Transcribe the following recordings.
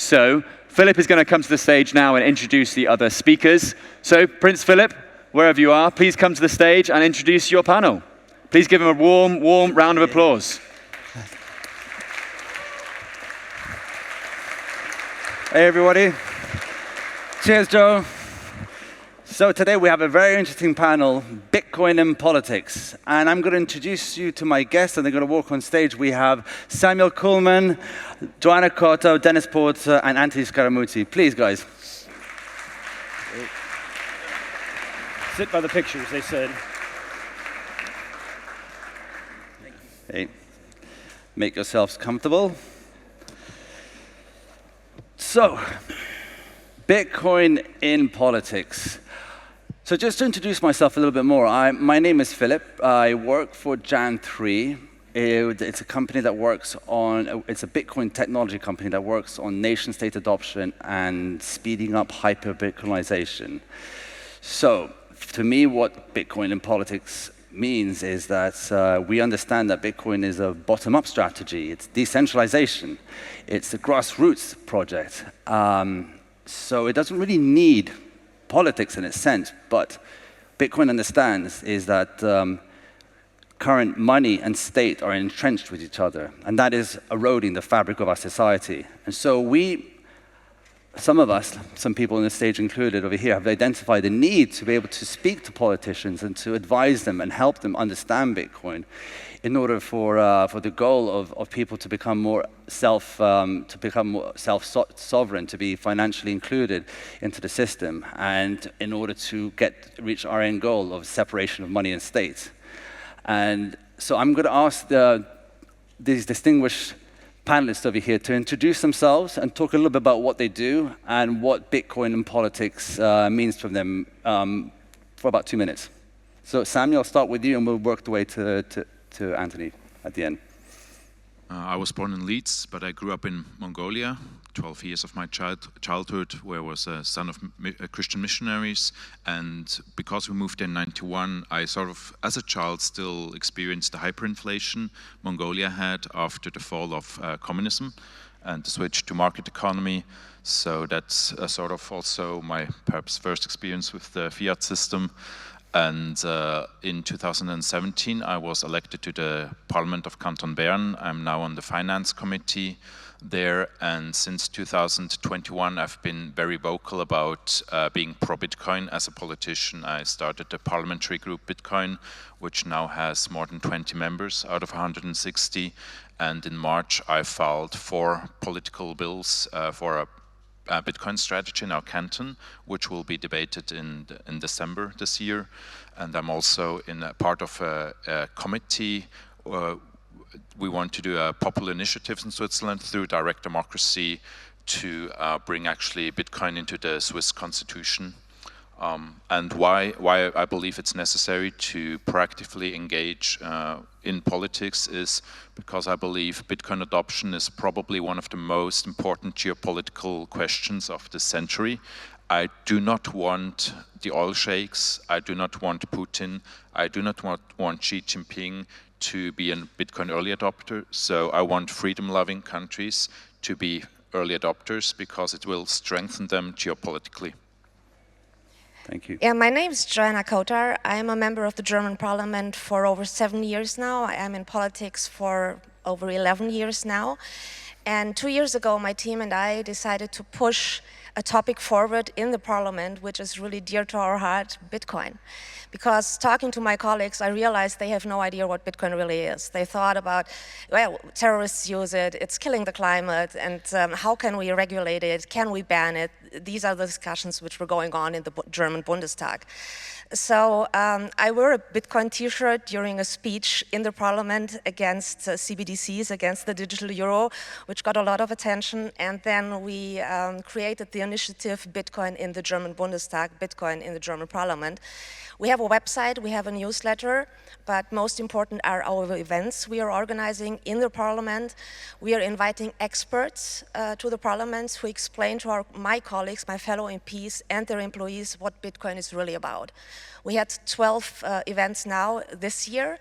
So Filip is going to come to the stage now and introduce the other speakers. So Prince Filip, wherever you are, please come to the stage and introduce your panel. Please give him a warm, warm round of applause. Hey everybody. Cheers, Joe. So today we have a very interesting panel, Bitcoin and politics. And I'm going to introduce you to my guests, and they're going to walk on stage. We have Samuel Kullmann, Joana Cotar, Dennis Porter, and Anthony Scaramucci. Please, guys. Sit by the pictures, they said. Hey, make yourselves comfortable. So, Bitcoin in politics. So just to introduce myself a little bit more, my name is Filip. I work for Jan3. It's a company that works on, it's a Bitcoin technology company that works on nation-state adoption and speeding up hyper-Bitcoinization. So, to me, what Bitcoin in politics means is that we understand that Bitcoin is a bottom-up strategy. It's decentralization. It's a grassroots project. So it doesn't really need politics in its sense, but Bitcoin understands is that current money and state are entrenched with each other, and that is eroding the fabric of our society. And so some of us, some people on the stage included over here, have identified the need to be able to speak to politicians and to advise them and help them understand Bitcoin in order for the goal of people to become more self-sovereign, to be financially included into the system, and in order to reach our end goal of separation of money and state. And so I'm going to ask these distinguished panelists over here to introduce themselves and talk a little bit about what they do and what Bitcoin and politics means for them for about 2 minutes. So Samuel, I'll start with you and we'll work the way to Anthony at the end. I was born in Leeds, but I grew up in Mongolia. 12 years of my childhood, where I was a son of Christian missionaries. And because we moved in '91, I sort of, as a child, still experienced the hyperinflation Mongolia had after the fall of communism and the switch to market economy. So that's sort of also my perhaps first experience with the fiat system. And in 2017, I was elected to the Parliament of Canton Bern. I'm now on the Finance Committee there, and since 2021, I've been very vocal about being pro-Bitcoin as a politician. I started the parliamentary group Bitcoin, which now has more than 20 members out of 160. And in March, I filed 4 political bills for a Bitcoin strategy in our canton, which will be debated in December this year. And I'm also in a part of a committee. We want to do popular initiatives in Switzerland through direct democracy to bring actually Bitcoin into the Swiss constitution. And why I believe it's necessary to proactively engage in politics is because I believe Bitcoin adoption is probably one of the most important geopolitical questions of this century. I do not want the oil sheikhs, I do not want Putin, I do not want Xi Jinping to be a Bitcoin early adopter. So I want freedom-loving countries to be early adopters because it will strengthen them geopolitically. Thank you. Yeah, my name is Joana Cotar. I am a member of the German Parliament for over 7 years now. I am in politics for over 11 years now. And 2 years ago, my team and I decided to push a topic forward in the Parliament, which is really dear to our heart, Bitcoin. Because talking to my colleagues, I realized they have no idea what Bitcoin really is. They thought about, well, terrorists use it, it's killing the climate, and how can we regulate it, can we ban it? These are the discussions which were going on in the German Bundestag. So I wore a Bitcoin t-shirt during a speech in the parliament against CBDCs, against the digital euro, which got a lot of attention. And then we created the initiative Bitcoin in the German Bundestag, Bitcoin in the German Parliament. We have a website, we have a newsletter, but most important are our events we are organizing in the Parliament. We are inviting experts to the Parliament who explain to my colleagues, my fellow MPs and their employees what Bitcoin is really about. We had 12 events now this year,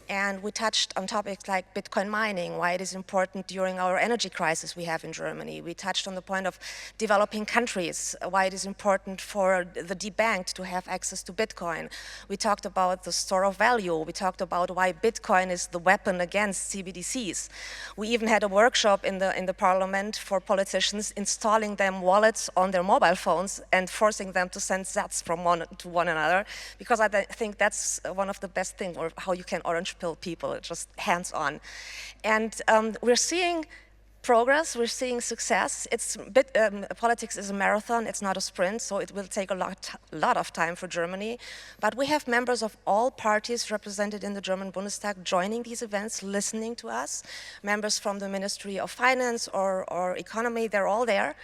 and we touched on topics like Bitcoin mining, why it is important during our energy crisis we have in Germany. We touched on the point of developing countries, why it is important for the debanked to have access to Bitcoin. We talked about the store of value. We talked about why Bitcoin is the weapon against CBDCs. We even had a workshop in the Parliament for politicians, installing them wallets on their mobile phones and forcing them to send sats from one to one another, because I think that's one of the best things, or how you can orange pill people, just hands-on. And we're seeing progress, we're seeing success. Politics is a marathon, it's not a sprint, so it will take a lot of time for Germany. But we have members of all parties represented in the German Bundestag joining these events, listening to us. Members from the Ministry of Finance or Economy, they're all there.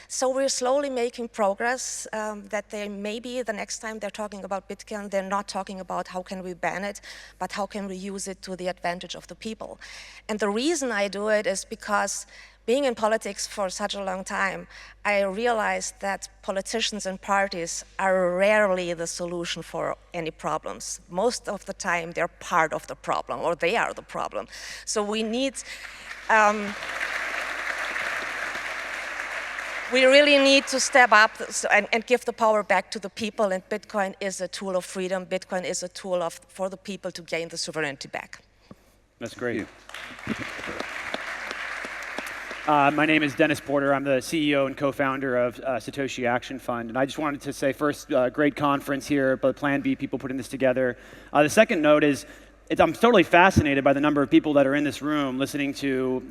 So we're slowly making progress, that they maybe the next time they're talking about Bitcoin, they're not talking about how can we ban it, but how can we use it to the advantage of the people. And the reason I do it is because being in politics for such a long time, I realized that politicians and parties are rarely the solution for any problems. Most of the time, they're part of the problem, or they are the problem. So we need, we really need to step up and give the power back to the people, and Bitcoin is a tool of freedom. Bitcoin is a tool for the people to gain the sovereignty back. That's great. My name is Dennis Porter. I'm the CEO and co-founder of Satoshi Action Fund. And I just wanted to say first, great conference here, but Plan B people putting this together. The second note is, I'm totally fascinated by the number of people that are in this room listening to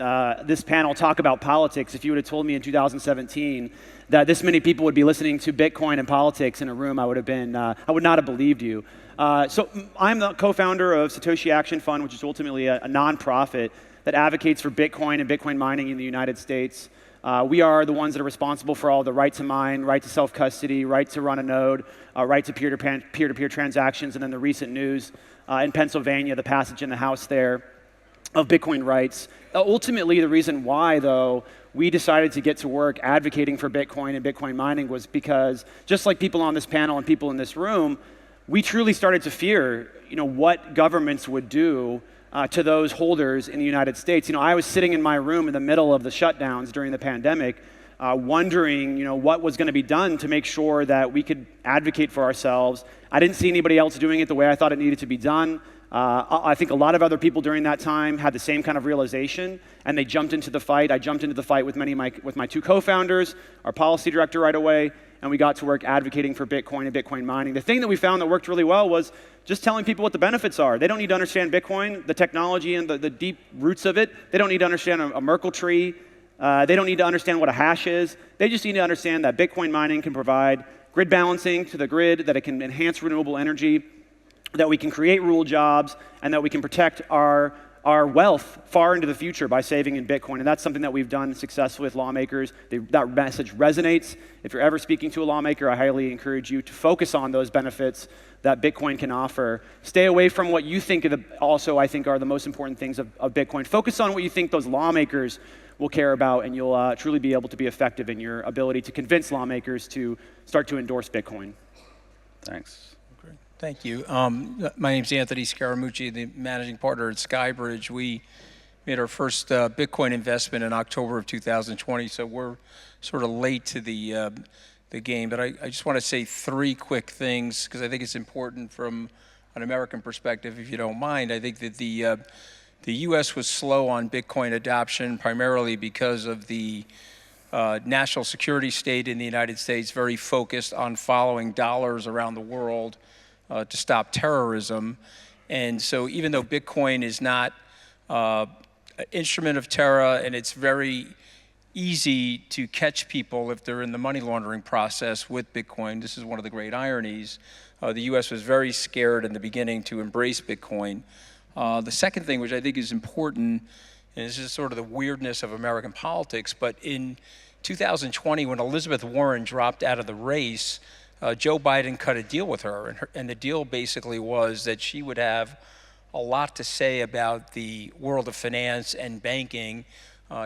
this panel talk about politics. If you would have told me in 2017 that this many people would be listening to Bitcoin and politics in a room, I would not have believed you. So I'm the co-founder of Satoshi Action Fund, which is ultimately a nonprofit that advocates for Bitcoin and Bitcoin mining in the United States. We are the ones that are responsible for all the right to mine, right to self-custody, right to run a node, right to peer-to-peer transactions, and then the recent news in Pennsylvania, the passage in the House there of Bitcoin rights. Ultimately, the reason why, though, we decided to get to work advocating for Bitcoin and Bitcoin mining was because, just like people on this panel and people in this room, we truly started to fear, what governments would do to those holders in the United States. I was sitting in my room in the middle of the shutdowns during the pandemic, wondering, what was going to be done to make sure that we could advocate for ourselves. I didn't see anybody else doing it the way I thought it needed to be done. I think a lot of other people during that time had the same kind of realization, and they jumped into the fight. I jumped into the fight with my two co-founders, our policy director right away, and we got to work advocating for Bitcoin and Bitcoin mining. The thing that we found that worked really well was just telling people what the benefits are. They don't need to understand Bitcoin, the technology and the deep roots of it. They don't need to understand a Merkle tree. They don't need to understand what a hash is. They just need to understand that Bitcoin mining can provide grid balancing to the grid, that it can enhance renewable energy, that we can create rural jobs, and that we can protect our wealth far into the future by saving in Bitcoin. And that's something that we've done successfully with lawmakers. That message resonates. If you're ever speaking to a lawmaker, I highly encourage you to focus on those benefits that Bitcoin can offer. Stay away from what you think also I think are the most important things of Bitcoin. Focus on what you think those lawmakers will care about, and you'll truly be able to be effective in your ability to convince lawmakers to start to endorse Bitcoin. Thanks. Thank you. My name's Anthony Scaramucci, the managing partner at Skybridge. We made our first Bitcoin investment in October of 2020, so we're sort of late to the game. But I just want to say three quick things, because I think it's important from an American perspective, if you don't mind. I think that the U.S. was slow on Bitcoin adoption, primarily because of the national security state in the United States, very focused on following dollars around the world to stop terrorism. And so even though Bitcoin is not an instrument of terror, and it's very easy to catch people if they're in the money laundering process with Bitcoin, this is one of the great ironies, the US was very scared in the beginning to embrace Bitcoin. The second thing, which I think is important, and this is sort of the weirdness of American politics, but in 2020, when Elizabeth Warren dropped out of the race, Joe Biden cut a deal with her, and the deal basically was that she would have a lot to say about the world of finance and banking.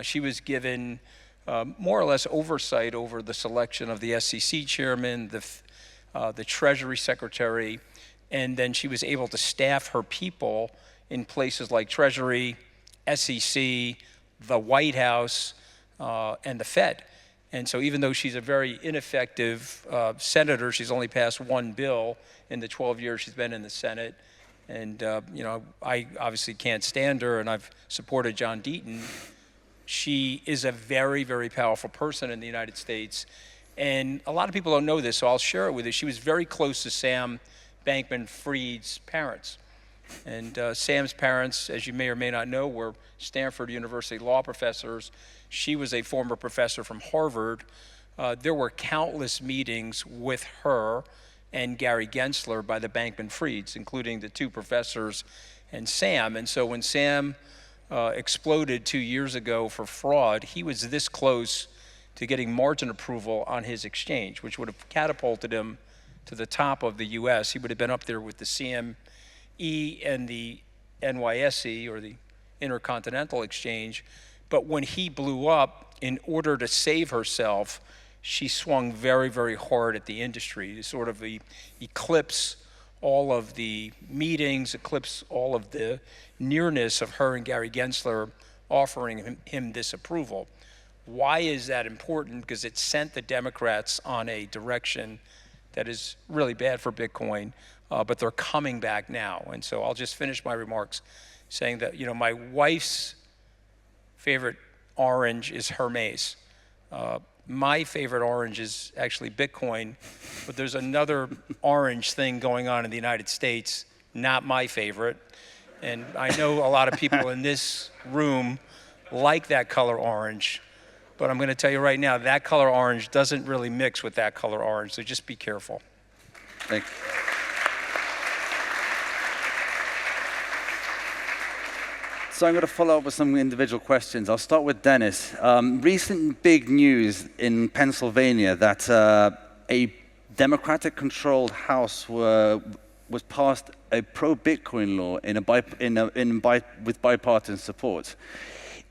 She was given more or less oversight over the selection of the SEC chairman, the Treasury Secretary, and then she was able to staff her people in places like Treasury, SEC, the White House, and the Fed. And so even though she's a very ineffective senator, she's only passed one bill in the 12 years she's been in the Senate. And I obviously can't stand her, and I've supported John Deaton. She is a very, very powerful person in the United States. And a lot of people don't know this, so I'll share it with you. She was very close to Sam Bankman-Fried's parents. And Sam's parents, as you may or may not know, were Stanford University law professors. She was a former professor from Harvard. There were countless meetings with her and Gary Gensler by the Bankman-Frieds, including the two professors and Sam. And so when Sam exploded 2 years ago for fraud, he was this close to getting margin approval on his exchange, which would have catapulted him to the top of the US. He would have been up there with the CME and the NYSE, or the Intercontinental Exchange. But when he blew up, in order to save herself, she swung very, very hard at the industry to sort of eclipse all of the meetings, eclipse all of the nearness of her and Gary Gensler offering him this approval. Why is that important? Because it sent the Democrats on a direction that is really bad for Bitcoin, but they're coming back now. And so I'll just finish my remarks saying that, my wife's favorite orange is Hermes. My favorite orange is actually Bitcoin, but there's another orange thing going on in the United States, not my favorite. And I know a lot of people in this room like that color orange, but I'm going to tell you right now, that color orange doesn't really mix with that color orange, so just be careful. Thank you. So I'm going to follow up with some individual questions. I'll start with Dennis. Recent big news in Pennsylvania that a Democratic-controlled House was passed a pro-Bitcoin law with bipartisan support.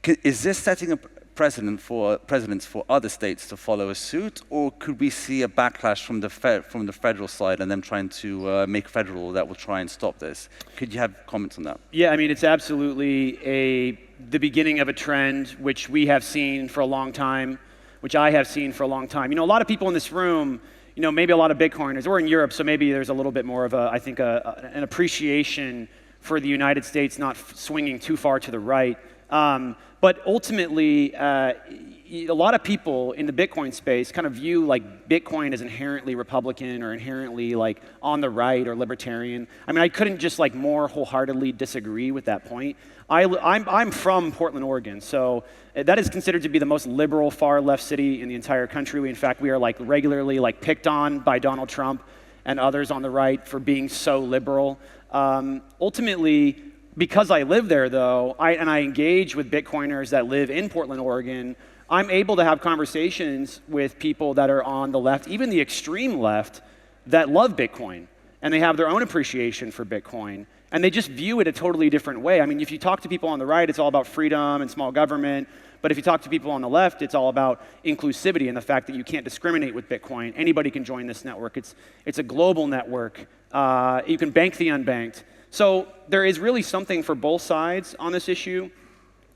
Is this setting a precedent for other states to follow a suit, or could we see a backlash from the federal side and them trying to make a federal law that will try and stop this? Could you have comments on that? Yeah, I mean, it's absolutely the beginning of a trend which we have seen for a long time, which I have seen for a long time. A lot of people in this room, maybe a lot of Bitcoiners, we're in Europe, so maybe there's a little bit more of an appreciation for the United States not swinging too far to the right. But ultimately, a lot of people in the Bitcoin space kind of view Bitcoin as inherently Republican or inherently on the right or libertarian. I mean, I couldn't just more wholeheartedly disagree with that point. I'm from Portland, Oregon, so that is considered to be the most liberal far left city in the entire country. In fact, we are regularly picked on by Donald Trump and others on the right for being so liberal. Ultimately, because I live there, though, and I engage with Bitcoiners that live in Portland, Oregon, I'm able to have conversations with people that are on the left, even the extreme left, that love Bitcoin, and they have their own appreciation for Bitcoin, and they just view it a totally different way. I mean, if you talk to people on the right, it's all about freedom and small government, but if you talk to people on the left, it's all about inclusivity and the fact that you can't discriminate with Bitcoin. Anybody can join this network. It's a global network. You can bank the unbanked. So there is really something for both sides on this issue.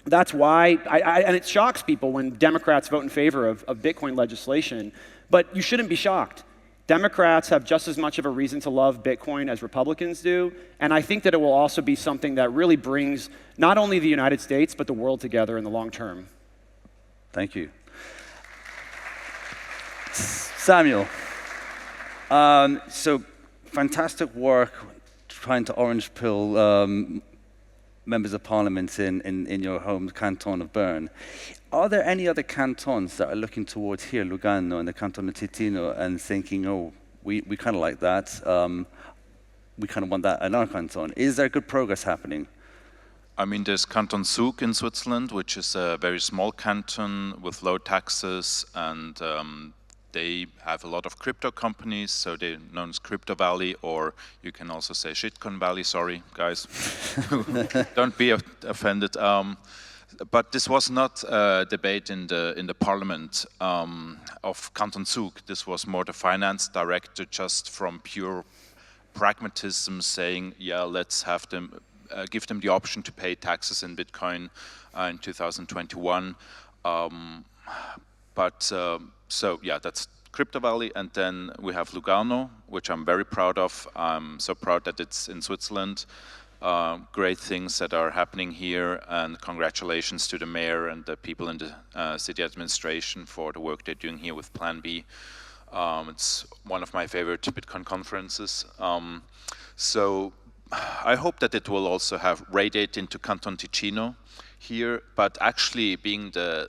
That's why, and it shocks people when Democrats vote in favor of Bitcoin legislation, but you shouldn't be shocked. Democrats have just as much of a reason to love Bitcoin as Republicans do, and I think that it will also be something that really brings not only the United States, but the world together in the long term. Thank you. Samuel, so fantastic work trying to orange pill members of parliament in your home canton of Bern. Are there any other cantons that are looking towards here, Lugano and the canton of Ticino, and thinking, oh, we kind of like that, we kind of want that in our canton? Is there good progress happening? I mean, there's Canton Zug in Switzerland, which is a very small canton with low taxes, and they have a lot of crypto companies, so they're known as Crypto Valley, or you can also say Shitcoin Valley. Sorry, guys, don't be offended. But this was not a debate in the parliament of Canton Zug. This was more the finance director, just from pure pragmatism, saying, yeah, let's have them. Give them the option to pay taxes in Bitcoin in 2021. So yeah, that's Crypto Valley. And then we have Lugano, which I'm very proud of. I'm so proud that it's in Switzerland. Great things that are happening here, and congratulations to the mayor and the people in the city administration for the work they're doing here with Plan B. It's one of my favorite Bitcoin conferences. So I hope that it will also have radiate into Canton Ticino here, but actually being the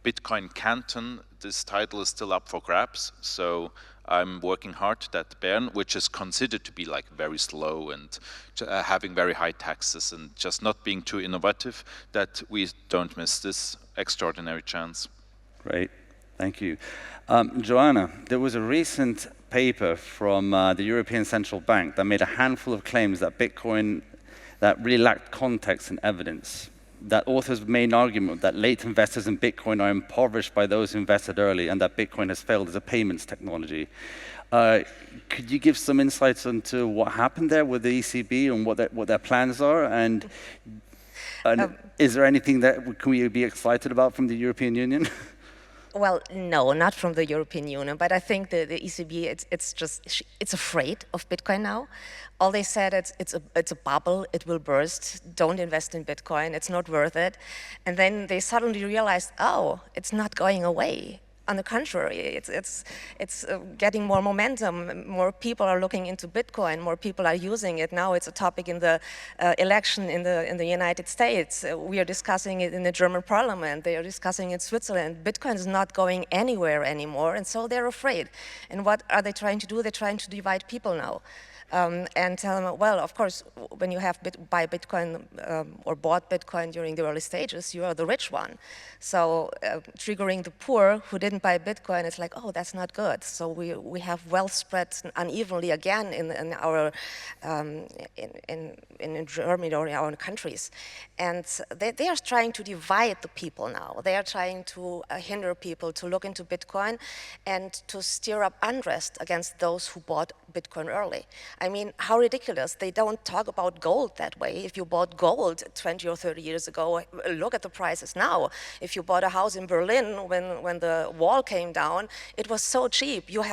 Bitcoin canton, this title is still up for grabs. So I'm working hard that Bern, which is considered to be very slow and having very high taxes and just not being too innovative, that we don't miss this extraordinary chance. Great, thank you. Joana, there was a recent paper from the European Central Bank that made a handful of claims that Bitcoin that really lacked context and evidence. That authors made an argument that late investors in Bitcoin are impoverished by those who invested early, and that Bitcoin has failed as a payments technology. Could you give some insights into what happened there with the ECB and what their plans are? And is there anything that can we be excited about from the European Union? Well, no, not from the European Union, but I think the ECB, it's afraid of Bitcoin now. All they said, it's a bubble, it will burst, don't invest in Bitcoin, it's not worth it. And then they suddenly realized, oh, it's not going away. On the contrary, it's getting more momentum. More people are looking into Bitcoin. More people are using it. Now it's a topic in the election in the United States. We are discussing it in the German parliament. They are discussing it in Switzerland. Bitcoin is not going anywhere anymore, and so they're afraid. And what are they trying to do? They're trying to divide people now. And tell them, well, of course, when you have buy Bitcoin or bought Bitcoin during the early stages, you are the rich one. So triggering the poor who didn't buy Bitcoin, it's like, oh, that's not good. So we have wealth spread unevenly again in our in Germany or in our own countries, and they are trying to divide the people now. They are trying to hinder people to look into Bitcoin and to stir up unrest against those who bought Bitcoin early. I mean, how ridiculous. They don't talk about gold that way. If you bought gold 20 or 30 years ago, look at the prices now. If you bought a house in Berlin when the wall came down, it was so cheap. You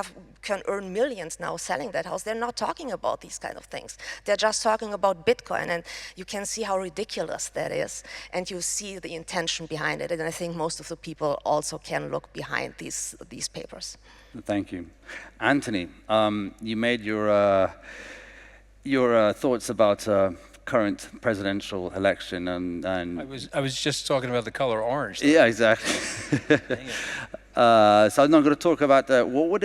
can earn millions now selling that house. They're not talking about these kind of things. They're just talking about Bitcoin, and you can see how ridiculous that is. And you see the intention behind it. And I think most of the people also can look behind these papers. Thank you. Anthony, you made your thoughts about current presidential election, and I was just talking about the color orange. Yeah, exactly. So I'm not going to talk about that. What would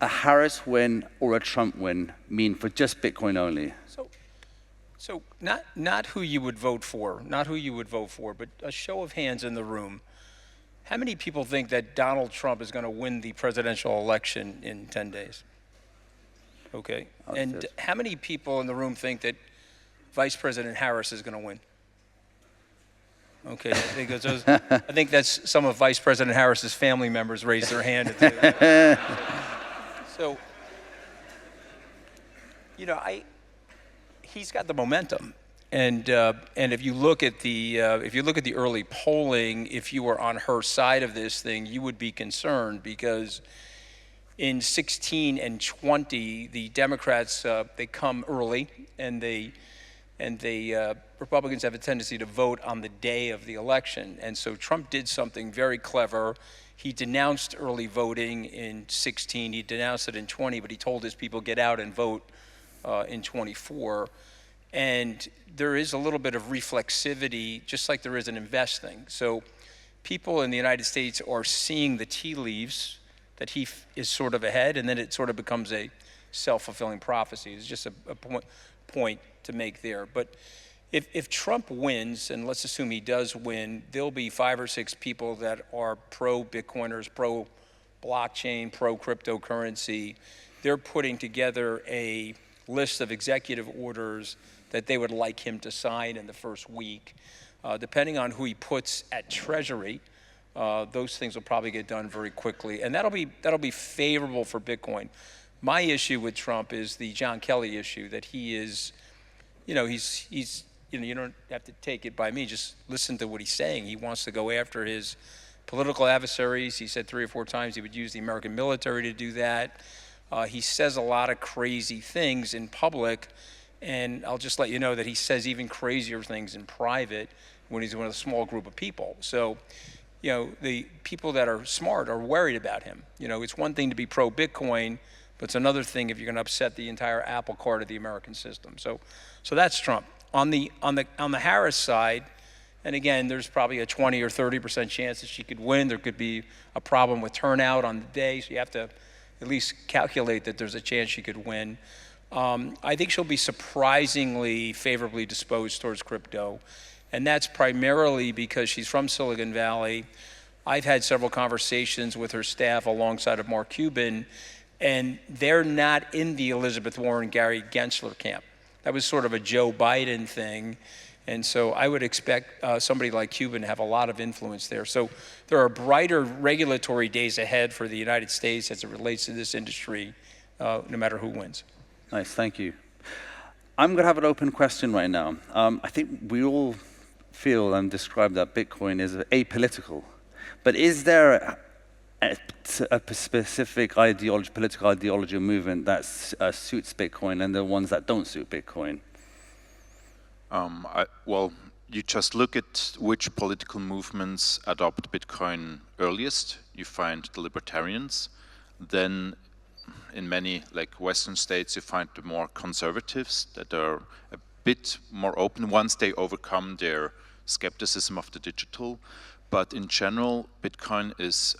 a Harris win or a Trump win mean for just Bitcoin only? So not who you would vote for, but a show of hands in the room. How many people think that Donald Trump is going to win the presidential election in 10 days? Okay. And how many people in the room think that Vice President Harris is going to win? Okay, because I think that's some of Vice President Harris's family members raised their hand. So, he's got the momentum. And if you look at the early polling, if you were on her side of this thing, you would be concerned, because in 16 and 20, the Democrats they come early, and Republicans have a tendency to vote on the day of the election. And so Trump did something very clever. He denounced early voting in 16. He denounced it in 20, but he told his people, get out and vote in 24. And there is a little bit of reflexivity, just like there is in investing. So people in the United States are seeing the tea leaves that he is sort of ahead, and then it sort of becomes a self-fulfilling prophecy. It's just a point to make there. But if Trump wins, and let's assume he does win, there'll be 5 or 6 people that are pro-Bitcoiners, pro-blockchain, pro-cryptocurrency. They're putting together a list of executive orders that they would like him to sign in the first week. Depending on who he puts at Treasury, those things will probably get done very quickly, and that'll be favorable for Bitcoin. My issue with Trump is the John Kelly issue, that he is, you don't have to take it by me, just listen to what he's saying. He wants to go after his political adversaries. He said 3 or 4 times he would use the American military to do that. He says a lot of crazy things in public, and I'll just let you know that he says even crazier things in private when he's with a small group of people. So, the people that are smart are worried about him. It's one thing to be pro-Bitcoin, but it's another thing if you're going to upset the entire apple cart of the American system. So that's Trump. On the Harris side, and again, there's probably a 20 or 30% chance that she could win. There could be a problem with turnout on the day, so you have to at least calculate that there's a chance she could win. I think she'll be surprisingly favorably disposed towards crypto, and that's primarily because she's from Silicon Valley. I've had several conversations with her staff alongside of Mark Cuban, and they're not in the Elizabeth Warren, Gary Gensler camp. That was sort of a Joe Biden thing, and so I would expect somebody like Cuban to have a lot of influence there. So there are brighter regulatory days ahead for the United States as it relates to this industry, no matter who wins. Nice, thank you. I'm going to have an open question right now. I think we all feel and describe that Bitcoin is apolitical, but is there a specific ideology, political ideology or movement that suits Bitcoin and the ones that don't suit Bitcoin? Well, you just look at which political movements adopt Bitcoin earliest. You find the libertarians. Then in many Western states, you find the more conservatives that are a bit more open once they overcome their skepticism of the digital. But in general, Bitcoin is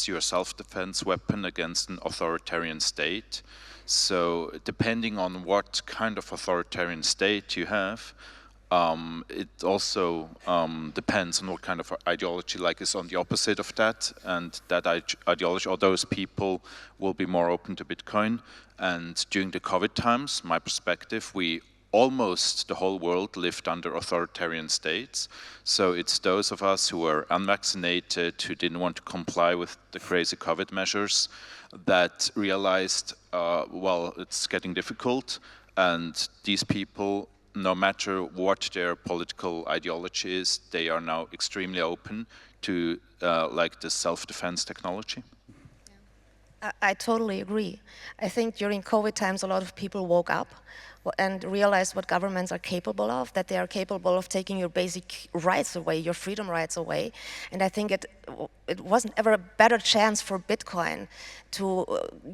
your self-defense weapon against an authoritarian state. So depending on what kind of authoritarian state you have, it also depends on what kind of ideology is on the opposite of that, and that ideology or those people will be more open to Bitcoin. And during the COVID times, my perspective, almost the whole world lived under authoritarian states. So it's those of us who were unvaccinated, who didn't want to comply with the crazy COVID measures, that realized, it's getting difficult, and these people, no matter what their political ideology is, they are now extremely open to the self-defense technology. I totally agree. I think during COVID times, a lot of people woke up and realized what governments are capable of, that they are capable of taking your basic rights away, your freedom rights away. And I think it wasn't ever a better chance for Bitcoin to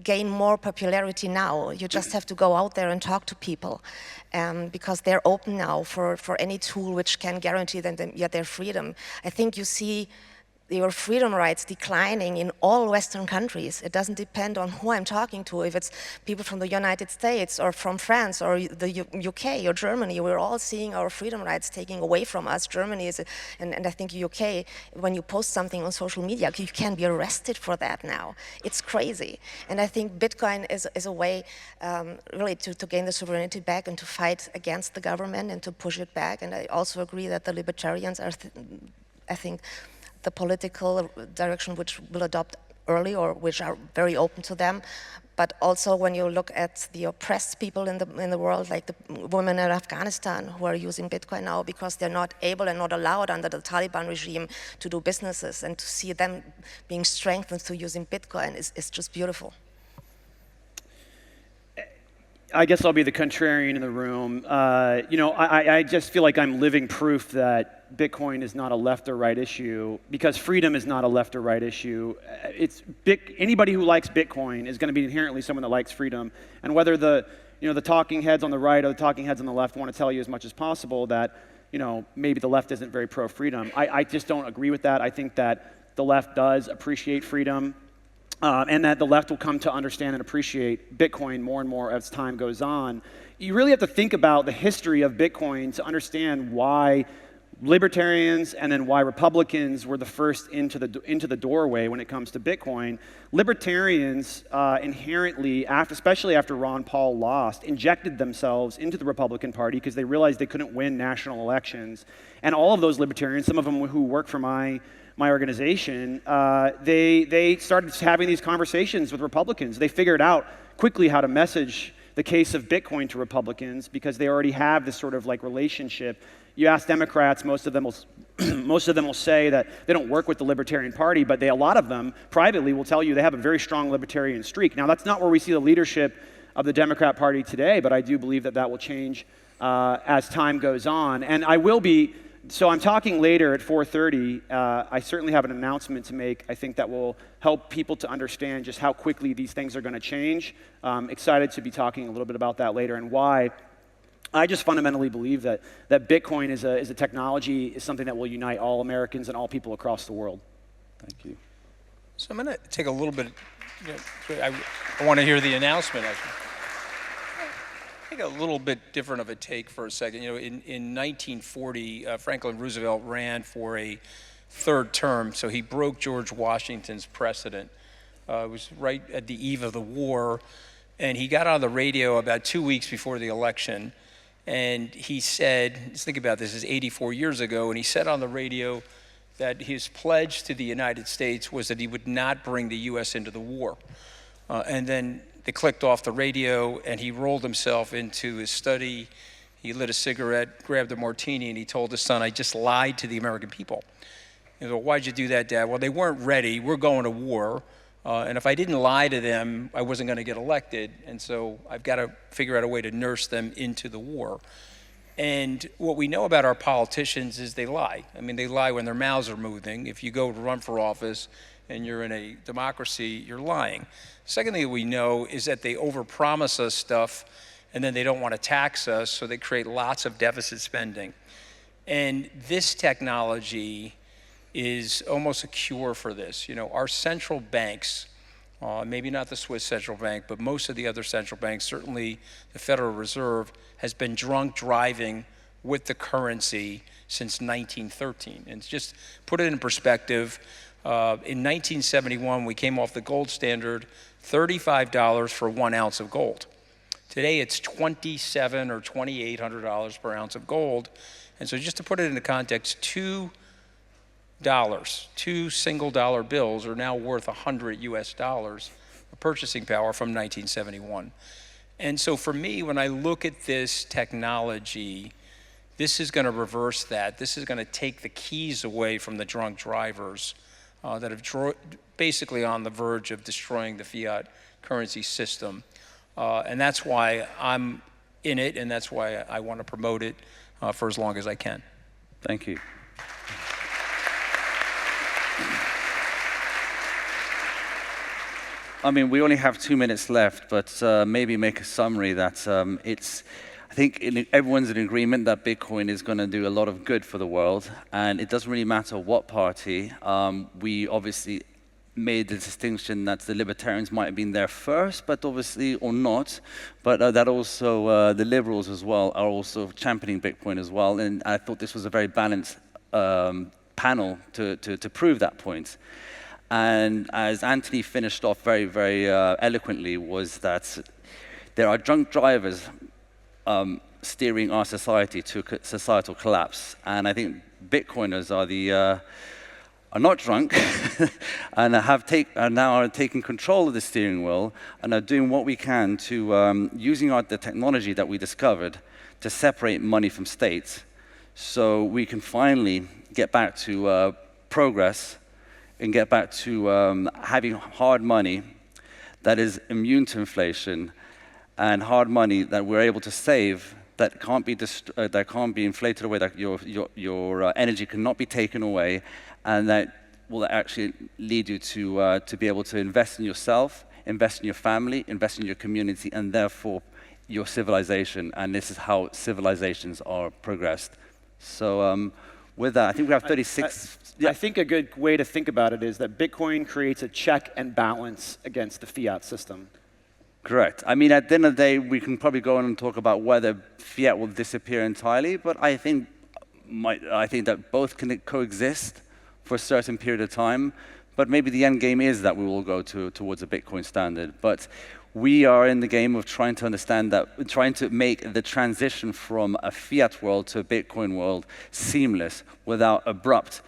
gain more popularity now. You just have to go out there and talk to people, because they're open now for any tool which can guarantee them their freedom. I think you see your freedom rights declining in all Western countries. It doesn't depend on who I'm talking to, if it's people from the United States or from France or the UK or Germany. We're all seeing our freedom rights taken away from us. Germany is, and I think UK, when you post something on social media, you can be arrested for that now. It's crazy. And I think Bitcoin is a way really to gain the sovereignty back and to fight against the government and to push it back. And I also agree that the libertarians are, I think, the political direction which will adopt early or which are very open to them. But also when you look at the oppressed people in the world, like the women in Afghanistan who are using Bitcoin now because they're not able and not allowed under the Taliban regime to do businesses, and to see them being strengthened through using Bitcoin is just beautiful. I guess I'll be the contrarian in the room. I just feel like I'm living proof that Bitcoin is not a left or right issue, because freedom is not a left or right issue. Anybody who likes Bitcoin is going to be inherently someone that likes freedom. And whether the talking heads on the right or the talking heads on the left want to tell you as much as possible that maybe the left isn't very pro-freedom, I just don't agree with that. I think that the left does appreciate freedom. and that the left will come to understand and appreciate Bitcoin more and more as time goes on. You really have to think about the history of Bitcoin to understand why libertarians and then why Republicans were the first into the doorway when it comes to Bitcoin. Libertarians inherently, especially after Ron Paul lost, injected themselves into the Republican Party because they realized they couldn't win national elections. And all of those libertarians, some of them who work for my organization, they started having these conversations with Republicans. They figured out quickly how to message the case of Bitcoin to Republicans because they already have this sort of like relationship. You ask Democrats, most of them will say that they don't work with the Libertarian Party, but a lot of them privately will tell you they have a very strong libertarian streak. Now, that's not where we see the leadership of the Democrat Party today, but I do believe that will change as time goes on. And so I'm talking later at 4:30. I certainly have an announcement to make. I think that will help people to understand just how quickly these things are going to change. Excited to be talking a little bit about that later and why. I just fundamentally believe that Bitcoin is a technology, is something that will unite all Americans and all people across the world. Thank you. So I'm going to take a little bit, I want to hear the announcement. Take a little bit different of a take for a second. In 1940, Franklin Roosevelt ran for a third term, so he broke George Washington's precedent. It was right at the eve of the war, and he got on the radio about 2 weeks before the election, and he said, let's think about this, is 84 years ago, and he said on the radio that his pledge to the United States was that he would not bring the U.S. into the war. And then they clicked off the radio, and he rolled himself into his study. He lit a cigarette, grabbed a martini, and he told his son, I just lied to the American people. He said, why'd you do that, Dad? Well, they weren't ready. We're going to war. And if I didn't lie to them, I wasn't going to get elected. And so I've got to figure out a way to nurse them into the war. And what we know about our politicians is they lie. I mean, they lie when their mouths are moving. If you go to run for office and you're in a democracy, you're lying. Second thing we know is that they overpromise us stuff and then they don't want to tax us, so they create lots of deficit spending. And this technology is almost a cure for this. Our central banks, maybe not the Swiss central bank, but most of the other central banks, certainly the Federal Reserve, has been drunk driving with the currency since 1913. And just put it in perspective, in 1971, we came off the gold standard, $35 for 1 ounce of gold. Today, it's $2,700 or $2,800 per ounce of gold. And so just to put it into context, $2 single dollar bills are now worth $100 US, a purchasing power from 1971. And so for me, when I look at this technology, this is going to reverse that. This is going to take the keys away from the drunk drivers that have basically on the verge of destroying the fiat currency system. And that's why I'm in it, and that's why I want to promote it for as long as I can. Thank you. I mean, we only have 2 minutes left, but maybe make a summary that I think everyone's in agreement that Bitcoin is going to do a lot of good for the world, and it doesn't really matter what party. We obviously made the distinction that the libertarians might have been there first, but obviously, or not, but that also the liberals as well are also championing Bitcoin as well, and I thought this was a very balanced panel to prove that point. And as Anthony finished off very, very eloquently, was that there are drunk drivers steering our society to societal collapse. And I think Bitcoiners are not drunk and now are taking control of the steering wheel and are doing what we can to using the technology that we discovered to separate money from state, so we can finally get back to progress and get back to having hard money that is immune to inflation, and hard money that we're able to save that can't be inflated away, that your energy cannot be taken away, and that will actually lead you to be able to invest in yourself, invest in your family, invest in your community, and therefore your civilization. And this is how civilizations are progressed. So with that, I think we have 36. I think a good way to think about it is that Bitcoin creates a check and balance against the fiat system. Correct. I mean, at the end of the day, we can probably go on and talk about whether fiat will disappear entirely, but I think that both can coexist for a certain period of time. But maybe the end game is that we will go towards a Bitcoin standard. But we are in the game of trying to understand that, trying to make the transition from a fiat world to a Bitcoin world seamless without abrupt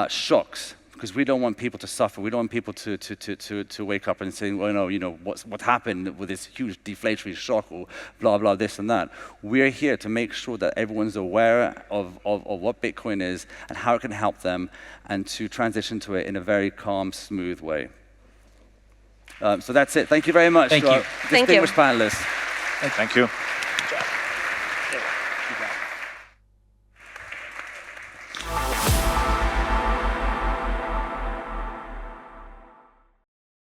shocks. Because we don't want people to suffer. We don't want people to wake up and say, well, no, you know, what happened with this huge deflationary shock or blah, blah, this and that. We're here to make sure that everyone's aware of what Bitcoin is and how it can help them and to transition to it in a very calm, smooth way. So that's it. Thank you very much Thank to you. our distinguished panelists. Thank you.